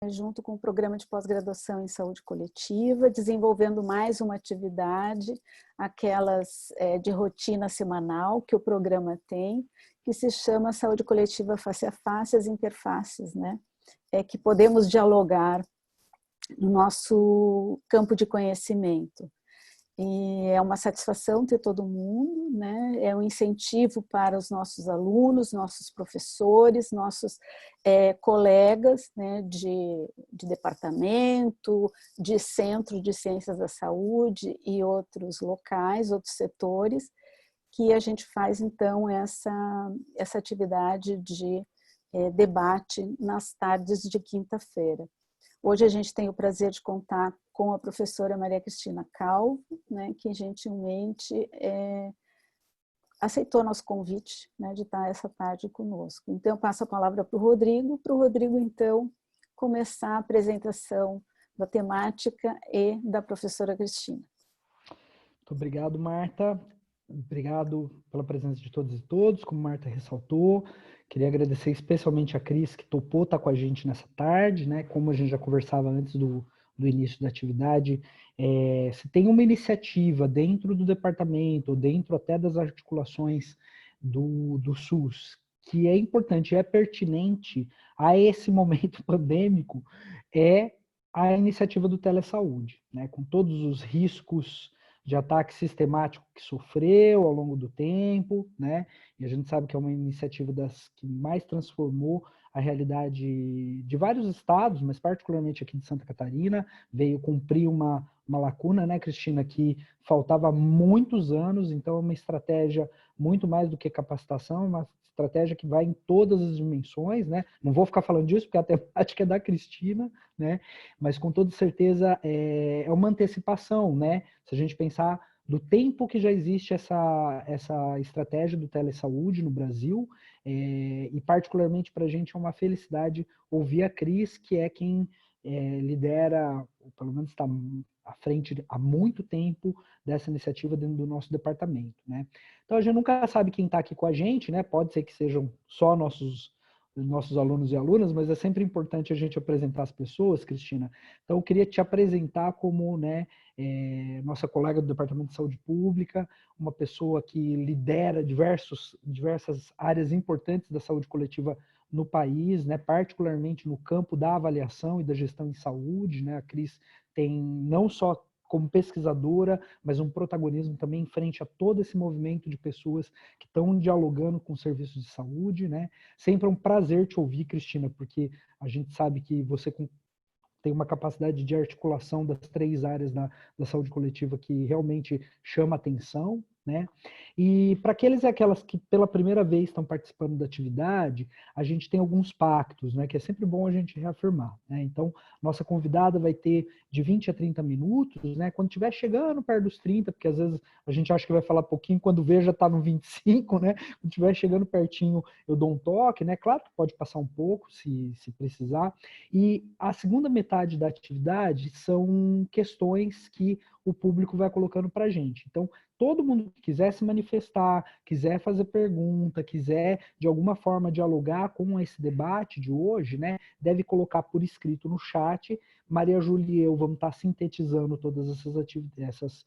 junto com o programa de pós-graduação em saúde coletiva, desenvolvendo mais uma atividade, aquelas de rotina semanal que o programa tem, que se chama Saúde Coletiva Face a Face, as interfaces, né? Que podemos dialogar no nosso campo de conhecimento. E é uma satisfação ter todo mundo, né? É um incentivo para os nossos alunos, nossos professores, nossos colegas, né? de departamento, de centro de ciências da saúde e outros locais, outros setores, que a gente faz então essa atividade de debate nas tardes de quinta-feira. Hoje a gente tem o prazer de contar com a professora Maria Cristina Calvo, né, que gentilmente aceitou nosso convite, né, de estar essa tarde conosco. Então, eu passo a palavra para o Rodrigo, então, começar a apresentação da temática e da professora Cristina. Muito obrigado, Marta. Obrigado pela presença de todos e todos, como Marta ressaltou. Queria agradecer especialmente a Cris, que topou estar com a gente nessa tarde, né? Como a gente já conversava antes do início da atividade, se tem uma iniciativa dentro do departamento, dentro até das articulações do SUS, que é importante, é pertinente a esse momento pandêmico, é a iniciativa do Telesaúde, né? Com todos os riscos de ataque sistemático que sofreu ao longo do tempo, né? E a gente sabe que é uma iniciativa das que mais transformou a realidade de vários estados, mas particularmente aqui de Santa Catarina, veio cumprir uma lacuna, né, Cristina, que faltava há muitos anos, então é uma estratégia muito mais do que capacitação, uma estratégia que vai em todas as dimensões, né? Não vou ficar falando disso, porque a temática é da Cristina, né? Mas com toda certeza é uma antecipação, né? Se a gente pensar do tempo que já existe essa estratégia do telesaúde no Brasil, e particularmente para a gente é uma felicidade ouvir a Cris, que é quem lidera, ou pelo menos está à frente há muito tempo dessa iniciativa dentro do nosso departamento, né? Então a gente nunca sabe quem está aqui com a gente, né? Pode ser que sejam só nossos alunos e alunas, mas é sempre importante a gente apresentar as pessoas, Cristina. Então eu queria te apresentar como, né, nossa colega do Departamento de Saúde Pública, uma pessoa que lidera diversas áreas importantes da saúde coletiva no país, né, particularmente no campo da avaliação e da gestão em saúde, né? A Cris tem não só como pesquisadora, mas um protagonismo também em frente a todo esse movimento de pessoas que estão dialogando com serviços de saúde, né? Sempre é um prazer te ouvir, Cristina, porque a gente sabe que você tem uma capacidade de articulação das três áreas da saúde coletiva que realmente chama atenção, né? E para aqueles e aquelas que pela primeira vez estão participando da atividade, a gente tem alguns pactos, né? Que é sempre bom a gente reafirmar, né? Então, nossa convidada vai ter de 20 a 30 minutos, né? Quando estiver chegando perto dos 30, porque às vezes a gente acha que vai falar pouquinho, quando vê já está no 25, né? Quando estiver chegando pertinho, eu dou um toque, né? Claro que pode passar um pouco, se precisar. E a segunda metade da atividade são questões que o público vai colocando para a gente. Então, todo mundo que quiser se manifestar, quiser fazer pergunta, quiser de alguma forma dialogar com esse debate de hoje, né, deve colocar por escrito no chat. Maria Júlia e eu vamos estar sintetizando todas essas atividades,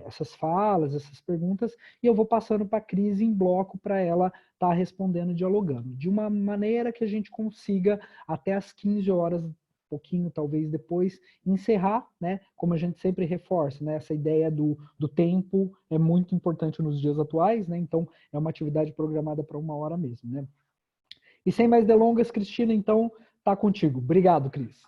essas falas, essas perguntas, e eu vou passando para a Cris em bloco para ela estar respondendo, dialogando, de uma maneira que a gente consiga até às 15 horas, pouquinho talvez depois, encerrar, né? Como a gente sempre reforça, né? Essa ideia do tempo é muito importante nos dias atuais, né? Então, é uma atividade programada para 1 hora mesmo, né? E sem mais delongas, Cristina, então, tá contigo. Obrigado, Cris.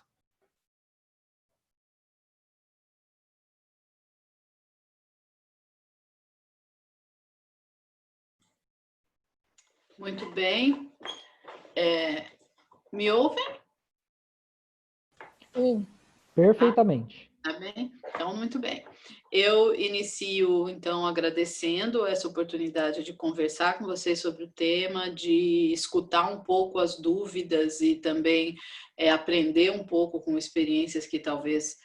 Muito bem. Me ouvem? Sim. Perfeitamente. Tá bem? Então, muito bem. Eu inicio, então, agradecendo essa oportunidade de conversar com vocês sobre o tema, de escutar um pouco as dúvidas e também aprender um pouco com experiências que talvez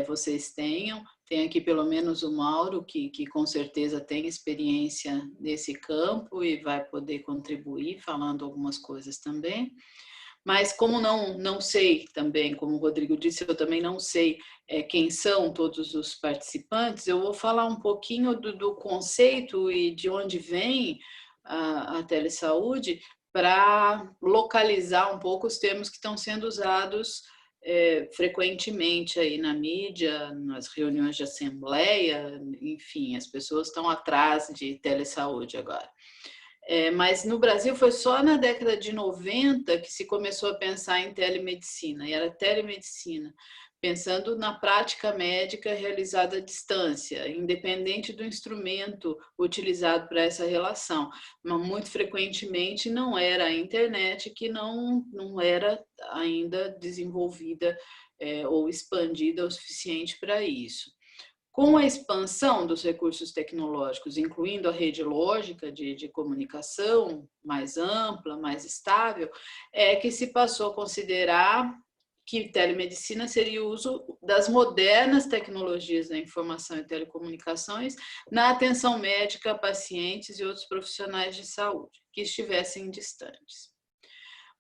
vocês tenham. Tem aqui pelo menos o Mauro, que com certeza tem experiência nesse campo e vai poder contribuir falando algumas coisas também. Mas como não sei também, como o Rodrigo disse, eu também não sei quem são todos os participantes, eu vou falar um pouquinho do conceito e de onde vem a telesaúde para localizar um pouco os termos que estão sendo usados frequentemente aí na mídia, nas reuniões de assembleia, enfim, as pessoas estão atrás de telesaúde agora. Mas no Brasil foi só na década de 90 que se começou a pensar em telemedicina, e era telemedicina, pensando na prática médica realizada à distância, independente do instrumento utilizado para essa relação. Mas muito frequentemente não era a internet, que não era ainda desenvolvida ou expandida o suficiente para isso. Com a expansão dos recursos tecnológicos, incluindo a rede lógica de comunicação mais ampla, mais estável, é que se passou a considerar que telemedicina seria o uso das modernas tecnologias da informação e telecomunicações na atenção médica a pacientes e outros profissionais de saúde que estivessem distantes.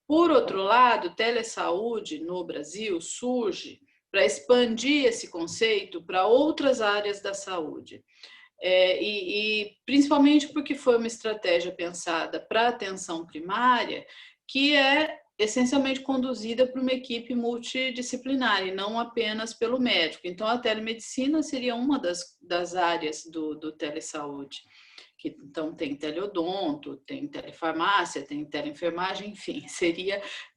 Por outro lado, telesaúde no Brasil surge para expandir esse conceito para outras áreas da saúde. E principalmente porque foi uma estratégia pensada para a atenção primária, que é essencialmente conduzida por uma equipe multidisciplinar e não apenas pelo médico. Então, a telemedicina seria uma das áreas do telesaúde. Então, tem teleodonto, tem telefarmácia, tem teleenfermagem, enfim,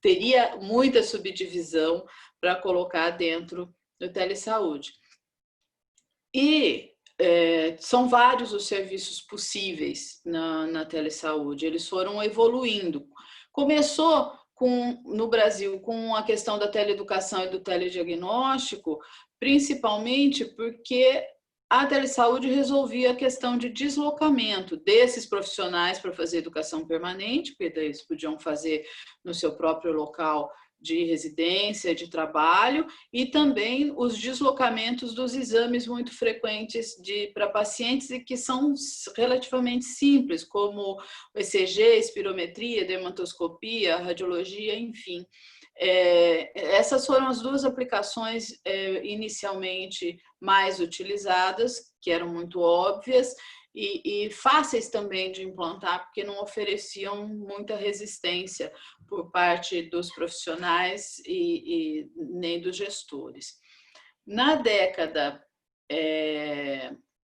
teria muita subdivisão para colocar dentro do telesaúde. E são vários os serviços possíveis na telesaúde, eles foram evoluindo. Começou no Brasil com a questão da teleeducação e do telediagnóstico, principalmente porque a telesaúde resolvia a questão de deslocamento desses profissionais para fazer educação permanente, porque daí eles podiam fazer no seu próprio local de residência, de trabalho, e também os deslocamentos dos exames muito frequentes para pacientes e que são relativamente simples, como ECG, espirometria, dermatoscopia, radiologia, enfim. Essas foram as duas aplicações inicialmente mais utilizadas, que eram muito óbvias e fáceis também de implantar, porque não ofereciam muita resistência por parte dos profissionais e nem dos gestores. Na década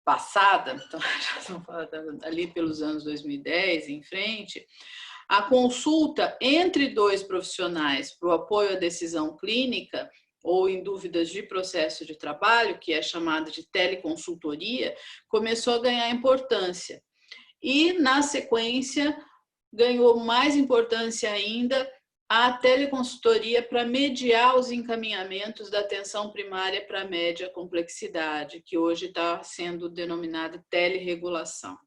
passada, então, já estamos falando ali pelos anos 2010 em frente, a consulta entre dois profissionais para o apoio à decisão clínica ou em dúvidas de processo de trabalho, que é chamada de teleconsultoria, começou a ganhar importância. E, na sequência, ganhou mais importância ainda a teleconsultoria para mediar os encaminhamentos da atenção primária para a média complexidade, que hoje está sendo denominada teleregulação.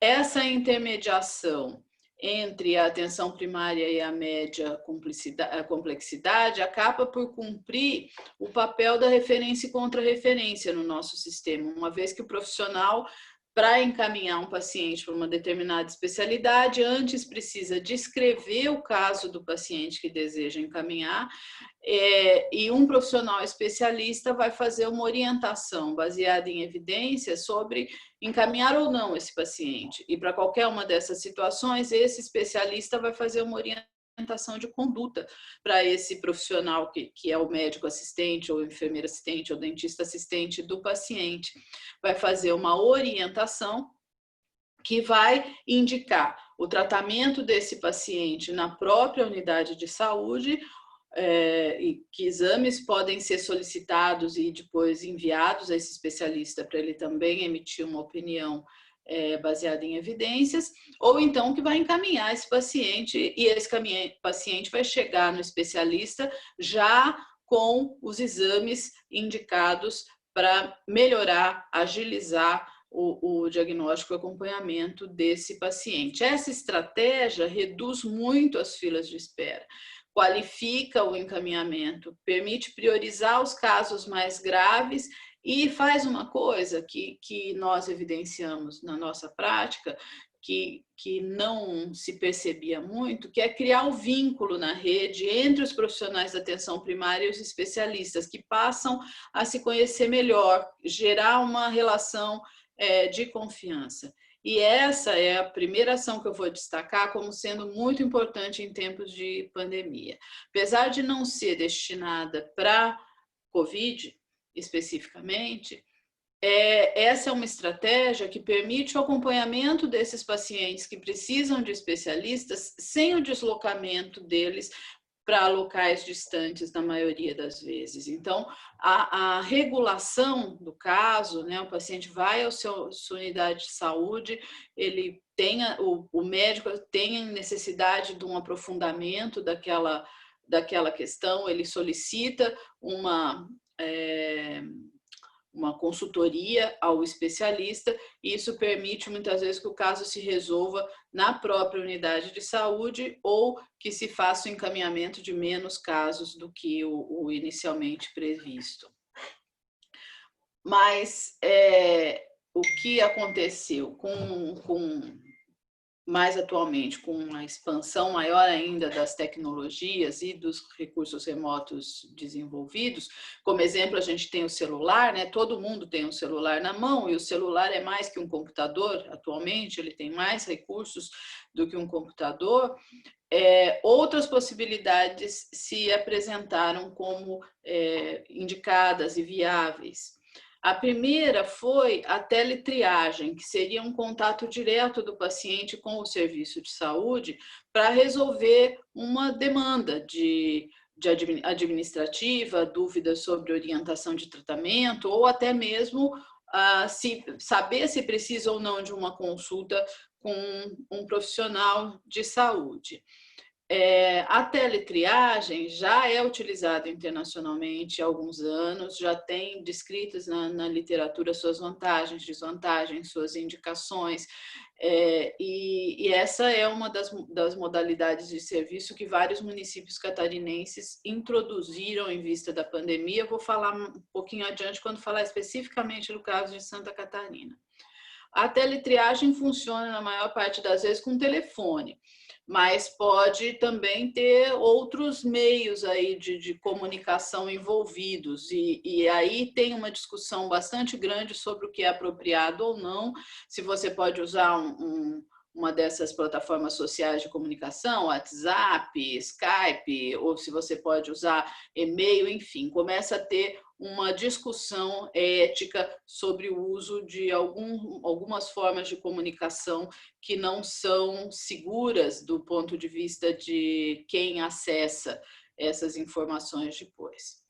Essa intermediação entre a atenção primária e a média complexidade acaba por cumprir o papel da referência e contra-referência no nosso sistema, uma vez que o profissional, para encaminhar um paciente para uma determinada especialidade, antes precisa descrever o caso do paciente que deseja encaminhar, e um profissional especialista vai fazer uma orientação baseada em evidências sobre encaminhar ou não esse paciente. E para qualquer uma dessas situações, esse especialista vai fazer uma orientação de conduta para esse profissional que é o médico assistente, ou enfermeira assistente, ou dentista assistente do paciente. Vai fazer uma orientação que vai indicar o tratamento desse paciente na própria unidade de saúde, e que exames podem ser solicitados e depois enviados a esse especialista para ele também emitir uma opinião baseada em evidências, ou então que vai encaminhar esse paciente e esse paciente vai chegar no especialista já com os exames indicados para melhorar, agilizar o diagnóstico e acompanhamento desse paciente. Essa estratégia reduz muito as filas de espera, qualifica o encaminhamento, permite priorizar os casos mais graves e faz uma coisa que nós evidenciamos na nossa prática, que não se percebia muito, que é criar o vínculo na rede entre os profissionais da atenção primária e os especialistas, que passam a se conhecer melhor, gerar uma relação de confiança. E essa é a primeira ação que eu vou destacar como sendo muito importante em tempos de pandemia. Apesar de não ser destinada para COVID, especificamente, essa é uma estratégia que permite o acompanhamento desses pacientes que precisam de especialistas sem o deslocamento deles para locais distantes na maioria das vezes. Então, a regulação do caso, né, o paciente vai à sua unidade de saúde, ele o médico tem necessidade de um aprofundamento daquela questão, ele solicita uma consultoria ao especialista, e isso permite muitas vezes que o caso se resolva na própria unidade de saúde ou que se faça o encaminhamento de menos casos do que o inicialmente previsto. Mas o que aconteceu mais atualmente, com a expansão maior ainda das tecnologias e dos recursos remotos desenvolvidos, como exemplo, a gente tem o celular, né? Todo mundo tem um celular na mão, e o celular é mais que um computador, atualmente, ele tem mais recursos do que um computador. Outras possibilidades se apresentaram como indicadas e viáveis. A primeira foi a teletriagem, que seria um contato direto do paciente com o serviço de saúde para resolver uma demanda administrativa, dúvidas sobre orientação de tratamento, ou até mesmo saber se precisa ou não de uma consulta com um profissional de saúde. A teletriagem já é utilizada internacionalmente há alguns anos, já tem descritas na literatura suas vantagens, desvantagens, suas indicações, e essa é uma das modalidades de serviço que vários municípios catarinenses introduziram em vista da pandemia. Eu vou falar um pouquinho adiante quando falar especificamente do caso de Santa Catarina. A teletriagem funciona na maior parte das vezes com telefone, mas pode também ter outros meios aí de comunicação envolvidos, e aí tem uma discussão bastante grande sobre o que é apropriado ou não, se você pode usar uma dessas plataformas sociais de comunicação, WhatsApp, Skype, ou se você pode usar e-mail, enfim, começa a ter uma discussão ética sobre o uso de algumas formas de comunicação que não são seguras do ponto de vista de quem acessa essas informações depois.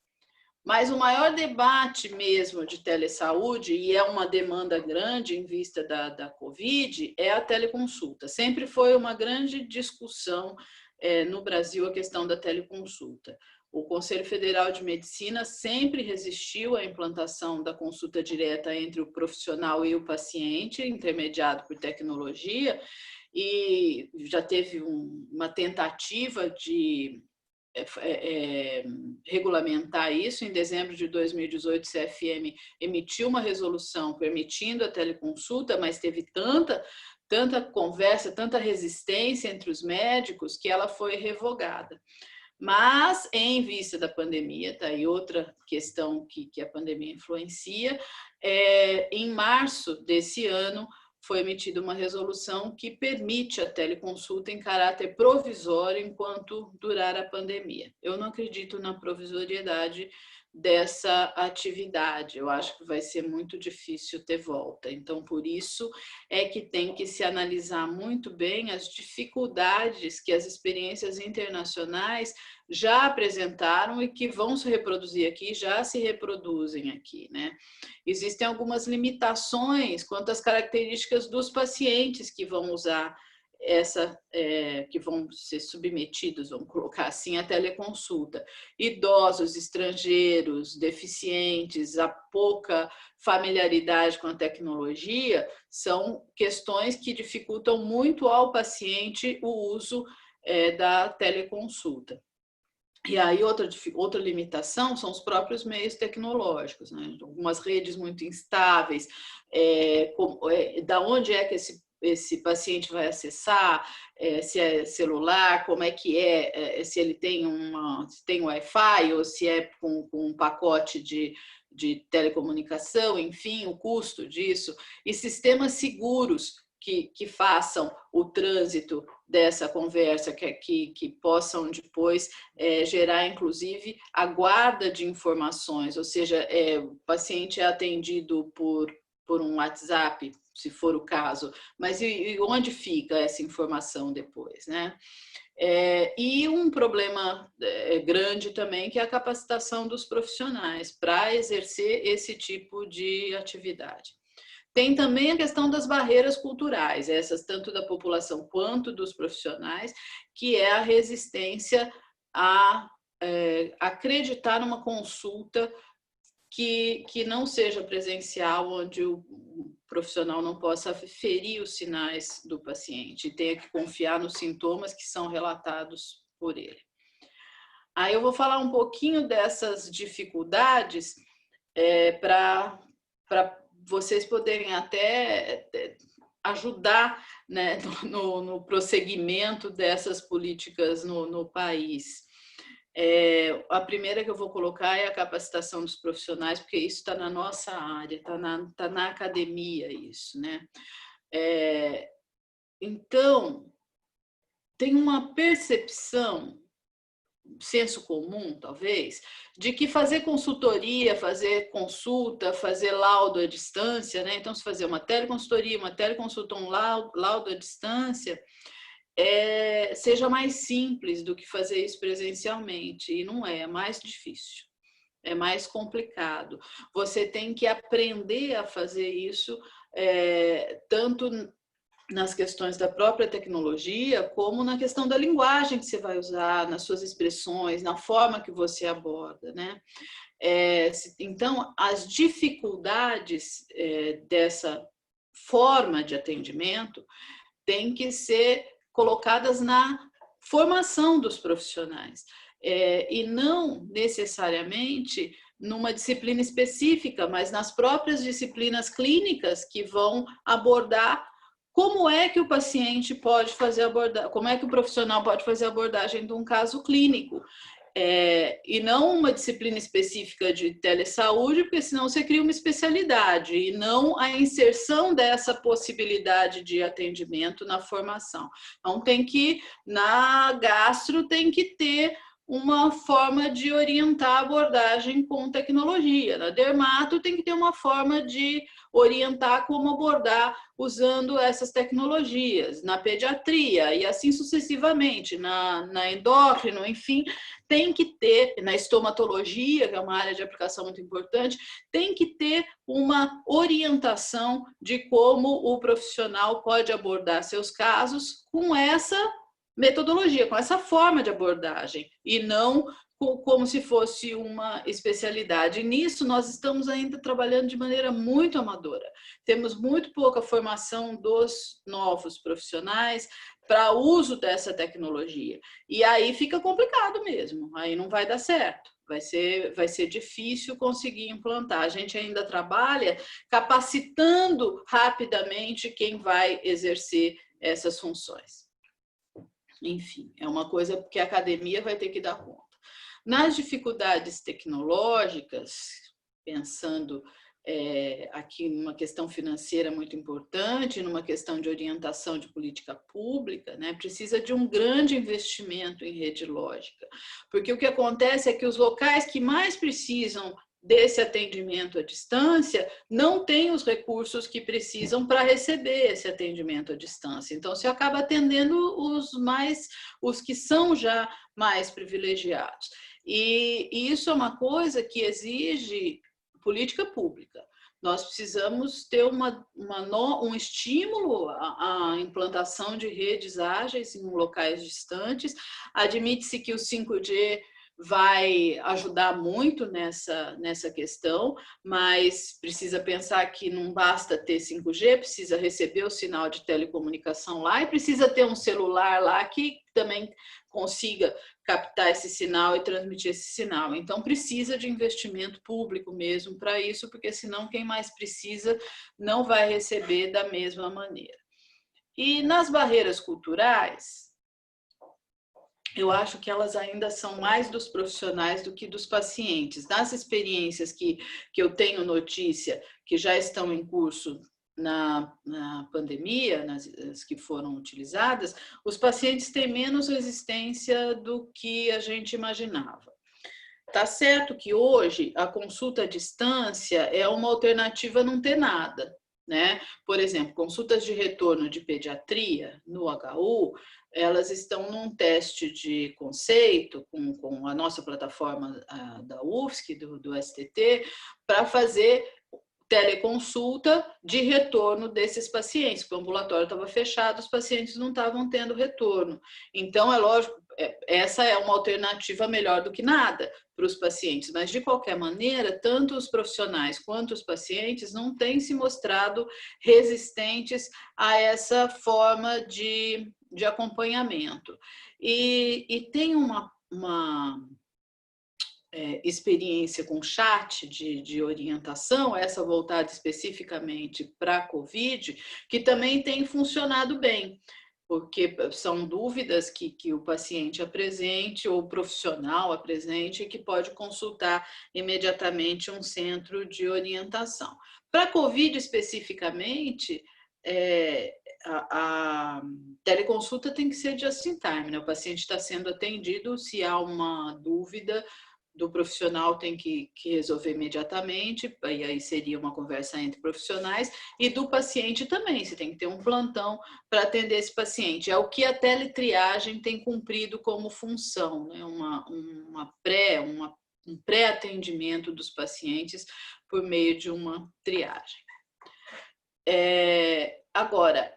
Mas o maior debate mesmo de telesaúde, e é uma demanda grande em vista da Covid, é a teleconsulta. Sempre foi uma grande discussão no Brasil a questão da teleconsulta. O Conselho Federal de Medicina sempre resistiu à implantação da consulta direta entre o profissional e o paciente, intermediado por tecnologia, e já teve uma tentativa de regulamentar isso. Em dezembro de 2018, o CFM emitiu uma resolução permitindo a teleconsulta, mas teve tanta conversa, tanta resistência entre os médicos que ela foi revogada. Mas, em vista da pandemia, tá aí outra questão que a pandemia influencia, em março desse ano foi emitida uma resolução que permite a teleconsulta em caráter provisório enquanto durar a pandemia. Eu não acredito na provisoriedade dessa atividade, eu acho que vai ser muito difícil ter volta. Então, por isso é que tem que se analisar muito bem as dificuldades que as experiências internacionais já apresentaram e que vão se reproduzir aqui, já se reproduzem aqui, né? Existem algumas limitações quanto às características dos pacientes que vão usar que vão ser submetidos, vamos colocar assim, à teleconsulta. Idosos, estrangeiros, deficientes, a pouca familiaridade com a tecnologia são questões que dificultam muito ao paciente o uso da teleconsulta. E aí outra limitação são os próprios meios tecnológicos, né? Algumas redes muito instáveis, da onde é que esse esse paciente vai acessar, se é celular, como é que se ele tem se tem Wi-Fi ou se é com um pacote de telecomunicação, enfim, o custo disso, e sistemas seguros que façam o trânsito dessa conversa, que possam depois gerar, inclusive, a guarda de informações, ou seja, o paciente é atendido por um WhatsApp, se for o caso, mas e onde fica essa informação depois, né? E um problema grande também, que é a capacitação dos profissionais para exercer esse tipo de atividade. Tem também a questão das barreiras culturais, essas tanto da população quanto dos profissionais, que é a resistência a acreditar numa consulta que não seja presencial, onde o profissional não possa ferir os sinais do paciente e tenha que confiar nos sintomas que são relatados por ele. Aí eu vou falar um pouquinho dessas dificuldades para vocês poderem até ajudar, né, no prosseguimento dessas políticas no país. A primeira que eu vou colocar é a capacitação dos profissionais, porque isso está na nossa área, está na academia isso, né? Então, tem uma percepção, senso comum, talvez, de que fazer consultoria, fazer consulta, fazer laudo à distância, né? Então, se fazer uma teleconsultoria, uma teleconsulta, um laudo à distância, seja mais simples do que fazer isso presencialmente, e não é mais difícil, é mais complicado. Você tem que aprender a fazer isso, tanto nas questões da própria tecnologia, como na questão da linguagem que você vai usar, nas suas expressões, na forma que você aborda, né? Então, as dificuldades dessa forma de atendimento têm que ser colocadas na formação dos profissionais, e não necessariamente numa disciplina específica, mas nas próprias disciplinas clínicas que vão abordar como é que o paciente pode fazer como é que o profissional pode fazer a abordagem de um caso clínico. E não uma disciplina específica de telesaúde, porque senão você cria uma especialidade, e não a inserção dessa possibilidade de atendimento na formação. Então, na gastro, tem que ter uma forma de orientar a abordagem com tecnologia. Na dermato, tem que ter uma forma de orientar como abordar usando essas tecnologias. Na pediatria, e assim sucessivamente, na endócrino, enfim, tem que ter, na estomatologia, que é uma área de aplicação muito importante, tem que ter uma orientação de como o profissional pode abordar seus casos com essa metodologia, com essa forma de abordagem, e não como se fosse uma especialidade. E nisso nós estamos ainda trabalhando de maneira muito amadora. Temos muito pouca formação dos novos profissionais para uso dessa tecnologia. E aí fica complicado mesmo, aí não vai dar certo. Vai ser difícil conseguir implantar. A gente ainda trabalha capacitando rapidamente quem vai exercer essas funções. Enfim, é uma coisa que a academia vai ter que dar conta. Nas dificuldades tecnológicas, pensando aqui numa questão financeira muito importante, numa questão de orientação de política pública, né, precisa de um grande investimento em rede lógica, porque o que acontece é que os locais que mais precisam desse atendimento à distância não têm os recursos que precisam para receber esse atendimento à distância. Então, você acaba atendendo os que são já mais privilegiados. E isso é uma coisa que exige política pública. Nós precisamos ter um estímulo à implantação de redes ágeis em locais distantes. Admite-se que o 5G vai ajudar muito nessa questão, mas precisa pensar que não basta ter 5G, precisa receber o sinal de telecomunicação lá e precisa ter um celular lá que também consiga captar esse sinal e transmitir esse sinal. Então, precisa de investimento público mesmo para isso, porque senão quem mais precisa não vai receber da mesma maneira. E nas barreiras culturais, eu acho que elas ainda são mais dos profissionais do que dos pacientes. Nas experiências que eu tenho notícia, que já estão em curso na pandemia, nas que foram utilizadas, os pacientes têm menos resistência do que a gente imaginava. Tá certo que hoje a consulta à distância é uma alternativa a não ter nada, né? Por exemplo, consultas de retorno de pediatria no HU, elas estão num teste de conceito com a nossa plataforma da UFSC, do STT, para fazer teleconsulta de retorno desses pacientes, porque o ambulatório estava fechado, os pacientes não estavam tendo retorno. Então, é lógico, essa é uma alternativa melhor do que nada para os pacientes, mas de qualquer maneira, tanto os profissionais quanto os pacientes não têm se mostrado resistentes a essa forma de acompanhamento. E tem uma experiência com chat de orientação, essa voltada especificamente para a COVID, que também tem funcionado bem, porque são dúvidas que o paciente apresente ou o profissional apresente e que pode consultar imediatamente um centro de orientação. Para a COVID especificamente, a teleconsulta tem que ser just in time, né? O paciente está sendo atendido, se há uma dúvida, do profissional tem que resolver imediatamente, e aí seria uma conversa entre profissionais, e do paciente também, você tem que ter um plantão para atender esse paciente. É o que a teletriagem tem cumprido como função, né? Um pré-atendimento dos pacientes por meio de uma triagem. Agora,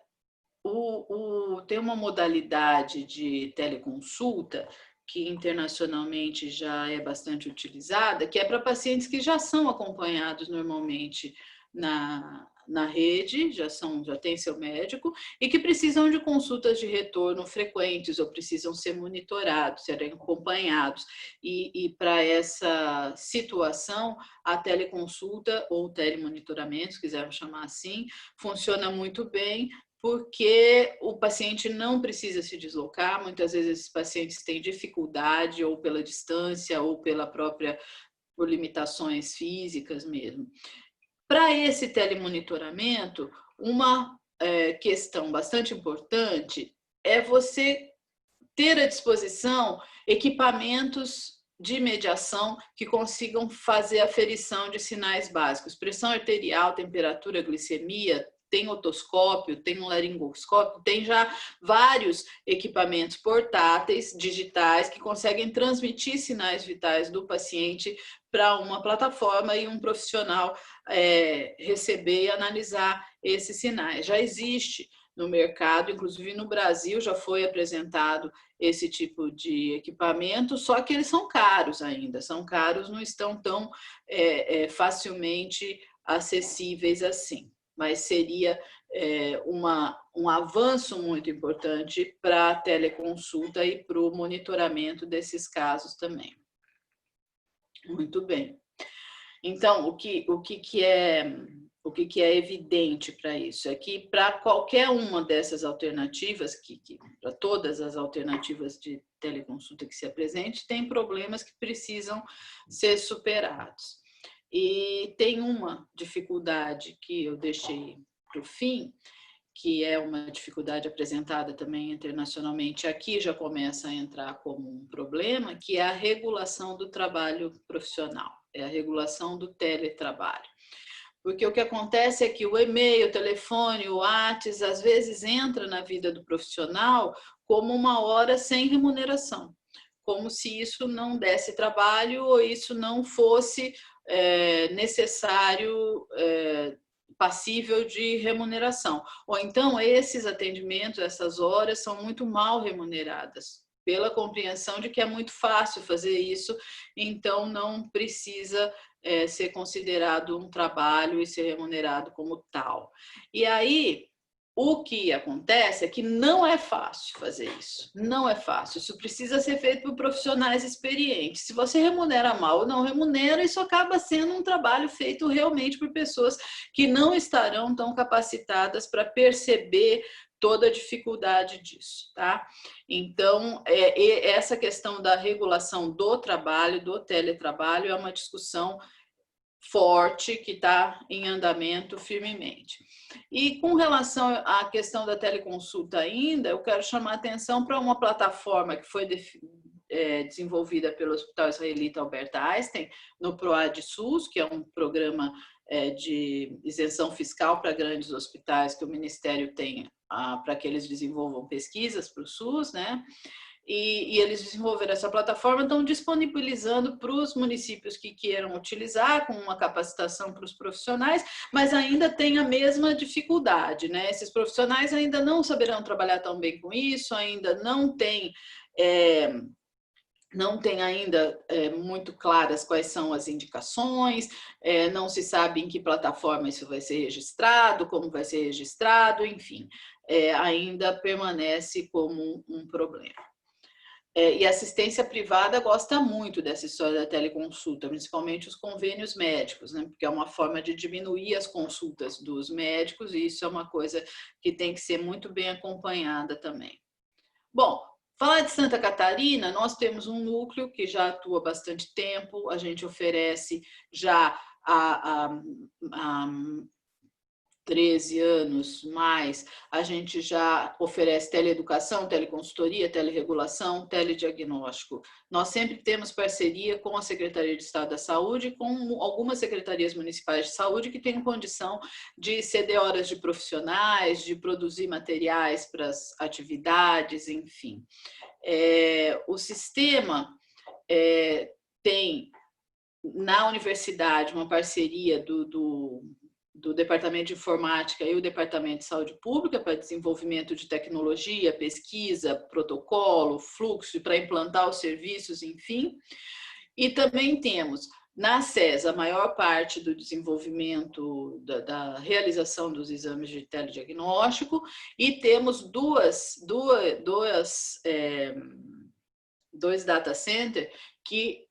tem uma modalidade de teleconsulta que internacionalmente já é bastante utilizada, que é para pacientes que já são acompanhados normalmente na rede, já têm seu médico, e que precisam de consultas de retorno frequentes ou precisam ser monitorados, serem acompanhados. E para essa situação, a teleconsulta ou telemonitoramento, se quisermos chamar assim, funciona muito bem, porque o paciente não precisa se deslocar, muitas vezes esses pacientes têm dificuldade, ou pela distância, ou por limitações físicas mesmo. Para esse telemonitoramento, uma questão bastante importante é você ter à disposição equipamentos de mediação que consigam fazer aferição de sinais básicos, pressão arterial, temperatura, glicemia, tem otoscópio, tem um laringoscópio, tem já vários equipamentos portáteis, digitais, que conseguem transmitir sinais vitais do paciente para uma plataforma e um profissional receber e analisar esses sinais. Já existe no mercado, inclusive no Brasil já foi apresentado esse tipo de equipamento, só que eles são caros ainda, não estão tão facilmente acessíveis assim. Mas seria um avanço muito importante para a teleconsulta e para o monitoramento desses casos também. Muito bem. Então, o que é evidente para isso é que para qualquer uma dessas alternativas, para todas as alternativas de teleconsulta que se apresente, tem problemas que precisam ser superados. E tem uma dificuldade que eu deixei para o fim, que é uma dificuldade apresentada também internacionalmente, aqui já começa a entrar como um problema, que é a regulação do trabalho profissional, é a regulação do teletrabalho. Porque o que acontece é que o e-mail, o telefone, o WhatsApp, às vezes entra na vida do profissional como uma hora sem remuneração, como se isso não desse trabalho ou isso não fosse necessário, passível de remuneração. Ou então, esses atendimentos, essas horas, são muito mal remuneradas, pela compreensão de que é muito fácil fazer isso, então não precisa ser considerado um trabalho e ser remunerado como tal. E aí, o que acontece é que não é fácil fazer isso, não é fácil, isso precisa ser feito por profissionais experientes. Se você remunera mal ou não remunera, isso acaba sendo um trabalho feito realmente por pessoas que não estarão tão capacitadas para perceber toda a dificuldade disso, tá? Então, essa questão da regulação do trabalho, do teletrabalho, é uma discussão forte que está em andamento firmemente. E com relação à questão da teleconsulta ainda, eu quero chamar a atenção para uma plataforma que foi desenvolvida pelo Hospital Israelita Albert Einstein, no PROAD SUS, que é um programa de isenção fiscal para grandes hospitais que o Ministério tem para que eles desenvolvam pesquisas para o SUS, né? E eles desenvolveram essa plataforma, estão disponibilizando para os municípios que queiram utilizar, com uma capacitação para os profissionais, mas ainda tem a mesma dificuldade, né? Esses profissionais ainda não saberão trabalhar tão bem com isso, ainda não tem ainda muito claras quais são as indicações, não se sabe em que plataforma isso vai ser registrado, como vai ser registrado, enfim, ainda permanece como um problema. E a assistência privada gosta muito dessa história da teleconsulta, principalmente os convênios médicos, né? Porque é uma forma de diminuir as consultas dos médicos, e isso é uma coisa que tem que ser muito bem acompanhada também. Bom, falar de Santa Catarina, nós temos um núcleo que já atua há bastante tempo, a gente oferece já há 13 anos mais, a gente já oferece teleeducação, teleconsultoria, teleregulação, telediagnóstico. Nós sempre temos parceria com a Secretaria de Estado da Saúde e com algumas secretarias municipais de saúde que têm condição de ceder horas de profissionais, de produzir materiais para as atividades, enfim. O sistema tem na universidade uma parceria do Departamento de Informática e o Departamento de Saúde Pública para desenvolvimento de tecnologia, pesquisa, protocolo, fluxo, para implantar os serviços, enfim. E também temos na SES a maior parte do desenvolvimento, da realização dos exames de telediagnóstico, e temos dois data centers que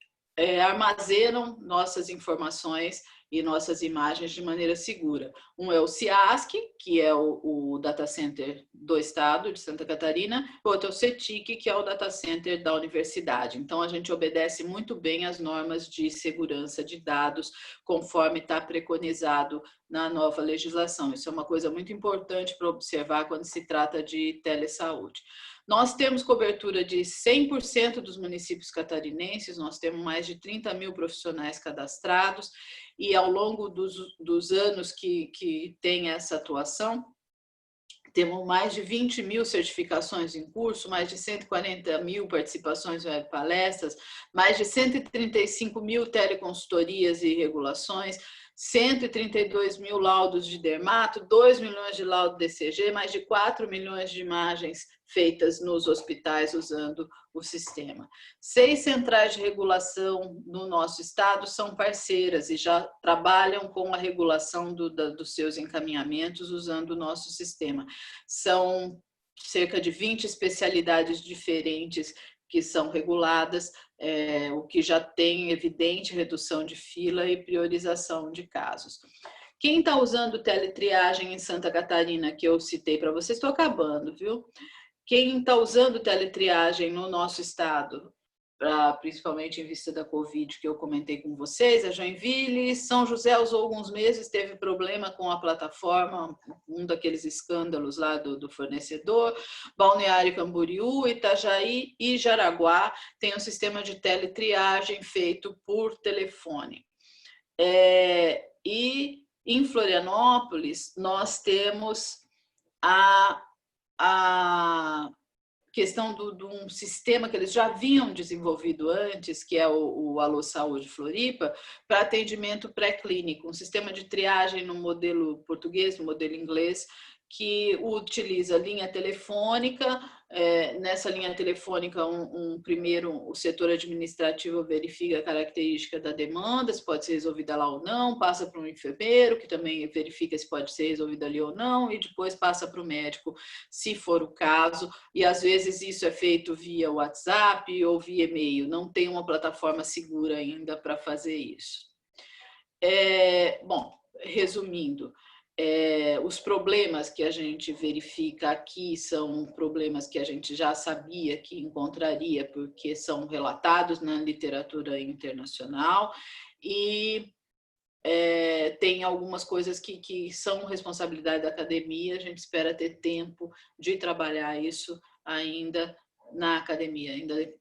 armazenam nossas informações e nossas imagens de maneira segura. Um é o CIASC, que é o data center do estado de Santa Catarina, o outro é o CETIC, que é o data center da universidade. Então, a gente obedece muito bem às normas de segurança de dados, conforme está preconizado na nova legislação. Isso é uma coisa muito importante para observar quando se trata de telesaúde. Nós temos cobertura de 100% dos municípios catarinenses, nós temos mais de 30 mil profissionais cadastrados, e ao longo dos anos que tem essa atuação, temos mais de 20 mil certificações em curso, mais de 140 mil participações em web palestras, mais de 135 mil teleconsultorias e regulações, 132 mil laudos de dermato, 2 milhões de laudos DCG, mais de 4 milhões de imagens feitas nos hospitais usando o sistema. 6 centrais de regulação no nosso estado são parceiras e já trabalham com a regulação dos seus encaminhamentos usando o nosso sistema. São cerca de 20 especialidades diferentes que são reguladas, o que já tem evidente redução de fila e priorização de casos. Quem está usando teletriagem em Santa Catarina, que eu citei para vocês, estou acabando, viu? Quem está usando teletriagem no nosso estado, principalmente em vista da Covid, que eu comentei com vocês, é Joinville. São José usou alguns meses, teve problema com a plataforma, um daqueles escândalos lá do fornecedor. Balneário Camboriú, Itajaí e Jaraguá tem um sistema de teletriagem feito por telefone. E em Florianópolis, nós temos a questão de um sistema que eles já haviam desenvolvido antes, que é o Alô Saúde Floripa, para atendimento pré-clínico, um sistema de triagem no modelo português, no modelo inglês, que utiliza linha telefônica. Nessa linha telefônica, primeiro o setor administrativo verifica a característica da demanda, se pode ser resolvida lá ou não, passa para um enfermeiro, que também verifica se pode ser resolvida ali ou não, e depois passa para o médico, se for o caso, e às vezes isso é feito via WhatsApp ou via e-mail, não tem uma plataforma segura ainda para fazer isso. Bom, resumindo, Os problemas que a gente verifica aqui são problemas que a gente já sabia que encontraria, porque são relatados na literatura internacional, e tem algumas coisas que são responsabilidade da academia. A gente espera ter tempo de trabalhar isso ainda na academia,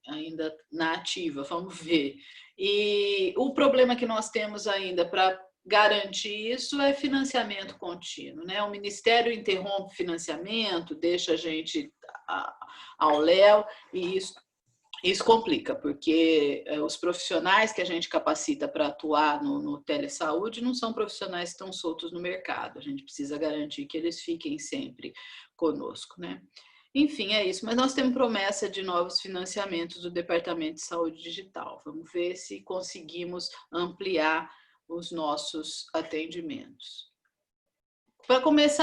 ainda na ativa, vamos ver. E o problema que nós temos ainda para garantir isso é financiamento contínuo, né? O Ministério interrompe financiamento, deixa a gente ao léu, e isso complica, porque os profissionais que a gente capacita para atuar no telesaúde não são profissionais que estão soltos no mercado. A gente precisa garantir que eles fiquem sempre conosco, né? Enfim, é isso. Mas nós temos promessa de novos financiamentos do Departamento de Saúde Digital. Vamos ver se conseguimos ampliar os nossos atendimentos. Para começar,